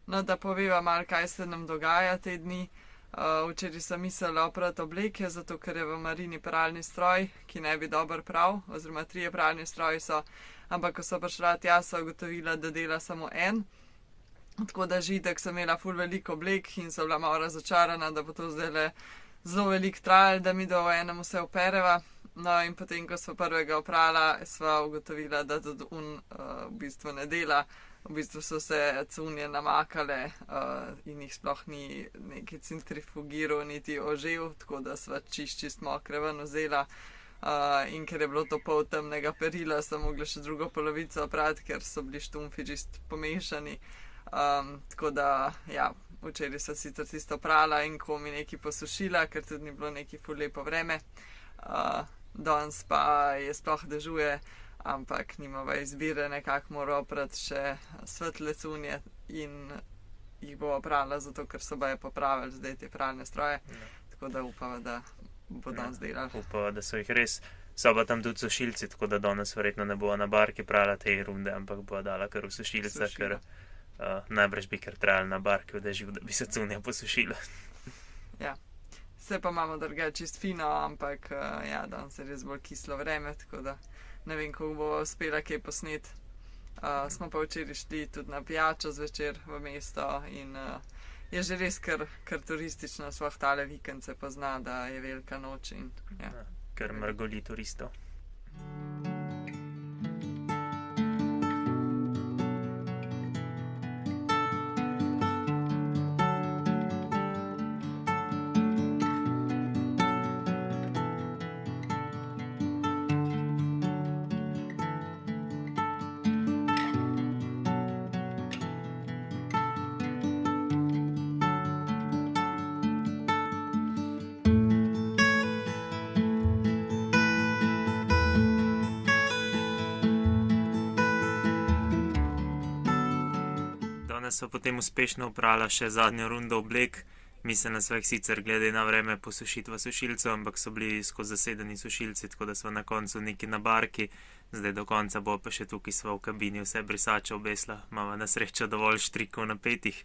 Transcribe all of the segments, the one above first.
No, da poveva malo, kaj se nam dogaja te dni. Včeraj sem mislila oprati obleke, zato ker je v Marini pralni stroj, ki ne bi dobro prav, oziroma 3 pralni stroji so, ampak ko so prišla tja, so ugotovila, da dela samo en. Tako da že itak sem imela ful veliko oblek in sem bila malo razočarana, da bo to zdaj zelo veliko trajalo, da mi do enem vse opereva. No, in potem, ko smo prvega oprala, sva ugotovila, da tudi v bistvu ne dela. V bistvu so se cunje namakale in jih sploh ni neki centrifugiral, niti ožel, tako da sva čist mokre ven vzela. In ker je bilo to pol temnega perila, sem mogla še drugo polovico oprati, ker so bili štumfi čist pomešani. Tako da, ja, včeraj sem sicer tisto prala in komi nekaj posušila, ker tudi ni bilo neki ful lepo vreme. Danes pa je sploh dežuje, ampak nimava izbire, nekako mora oprati še svetle cunje in jih bo oprala, zato ker so baje popravili zdaj te pralne stroje. Tako da upava, da bo danes delala. Upava, da so jih res. So pa tam tudi sušilci, tako da danes verjetno ne bo na barki prala te runde, ampak bo dala kar v sušilca, ker najbrž bi kar trajali na barki vdeživ, da bi se cunja posušila. Ja. Vse pa imamo drugače čist fino, ampak ja, danes je res bolj kislo vreme, tako da ne vem, kako bo uspela kaj posneti. Smo pa včeraj šli tudi na pijačo zvečer v mesto in je že res kar turistično, sploh tale vikend se pozna, da je velika noč in ja. Kar mrgoli turistov. So potem uspešno oprala še zadnjo rundo oblek. Mislila sva jih sicer glede na vreme posušiti v sušilcu, ampak so bili skozi zasedeni sušilci, tako da sva na koncu neki na barki. Zdaj do konca bo pa še tukaj sva v kabini vse brisače obesla. Imava na srečo dovolj štrikov napetih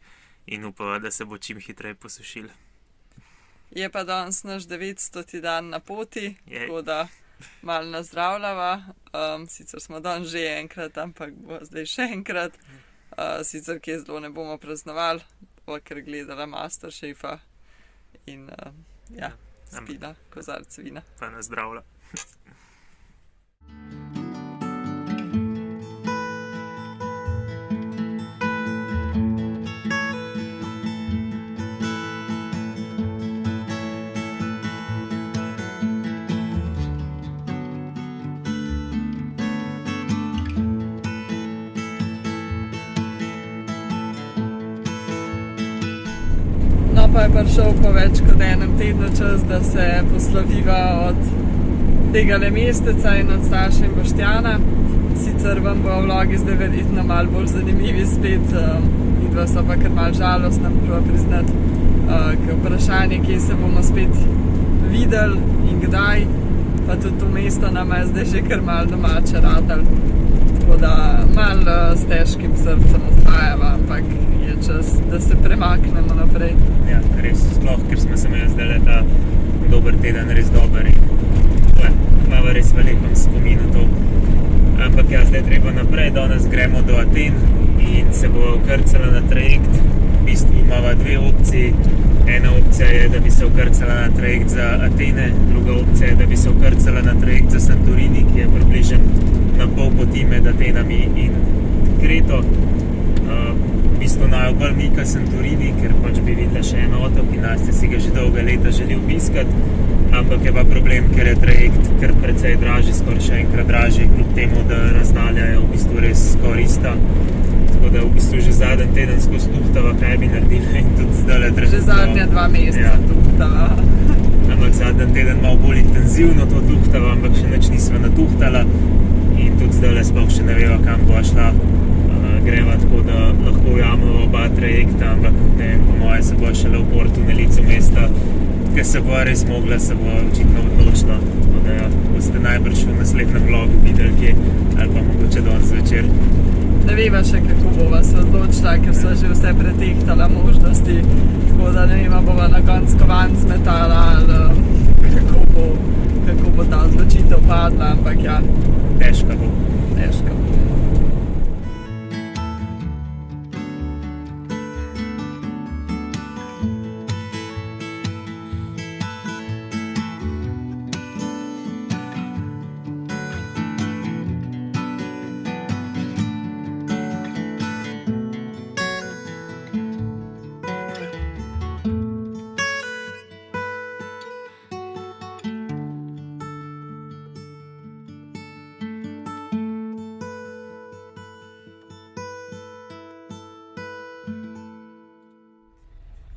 in upava, da se bo čim hitreje posušil. Je pa danes naš 900. dan na poti, tako da malo nazdravljava. Sicer smo danes že enkrat, ampak bo zdaj še enkrat. Sicer kje zelo ne bomo praznovali, ker gledala Masterchefa in ja, spila kozarc vina. Pa nazdravlja. Pa je prišel po več kot enem tednu čas, da se posloviva od tegale mesteca in od Staše in Boštjana. Sicer vam bo vlogi zdaj verjetno malo bolj zanimivi spet, midva so pa kar malo žalostna, moram priznati, ker vprašanje, kje se bomo spet videli in kdaj, pa tudi to mesto nama je zdaj že kar malo domače ratalo. Tako da malo s težkim srcem ostajava, ampak je čas, da se premaknemo naprej. Ja, res, sploh, ker smo se imeli zdaj ta dober teden res dober in imamo res v lepem spominu to. Ampak ja, zdaj treba naprej, danes gremo do Aten in se bo vkrcala na trajekt. V bistvu imamo 2 opcije. Ena opcija je, da bi se vkrcala na trajekt za Atene, druga opcija je, da bi se vkrcala na trajekt za Santorini, ki je približen na pol poti med Atenami in Kreto. V bistvu najo bolj mika Santorini, ker pač bi videla še en otok in Nastja si ga že dolga leta želi obiskati, ampak je pa problem, ker je trajekt kar precej dražji, skoraj še enkrat dražji, kljub temu, da razdalja je v bistvu res skoraj ista. Tako da v bistvu že zadnji teden skozi tuhtava, kaj bi naredila in tudi zdajle Že zadnja 2 meseca tuhtava. Ampak zadnji teden malo bolj intenzivno to tuhtava, ampak še nič nisva natuhtala in tudi zdajle sploh še ne veva, kam bo šla. Greva tako, da lahko ujamemo oba trajekta, ampak ne vem, po moje se bo šele v Portu na licu mesta, ker se bo res mogla, se bo očitno odločila. Tako da ja, boste najbrž v naslednjem vlogu videli kje, ali pa mogoče danes zvečer. Ne veva še, kako bova se odločila, ker so že vse pretehtala možnosti, tako da ne vem, bova na koncu kovanc metala ali kako bo ta odločitev padla, ampak ja, Težka bo. težko.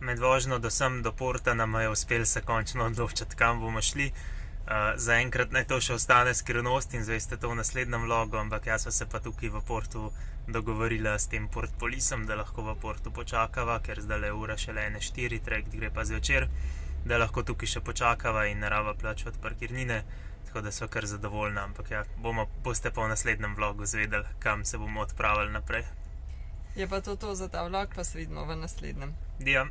Med vožnjo do sem do Porta nam je uspelo se končno odločiti, kam bomo šli. Zaenkrat naj to še ostane skrivnost in zveste to v naslednjem vlogu, ampak jaz sva se pa tukaj v Portu dogovorila s tem Port Polisom, da lahko v Portu počakava, ker zdaj je ura šele 1:04, trajekt gre pa zvečer, da lahko tukaj še počakava in ne raba plačati parkirnine, tako da sva kar zadovoljna, ampak ja, boste pa v naslednjem vlogu zvedeli, kam se bomo odpravili naprej. Je pa to za ta vlog, pa se vidimo v naslednjem. Dio.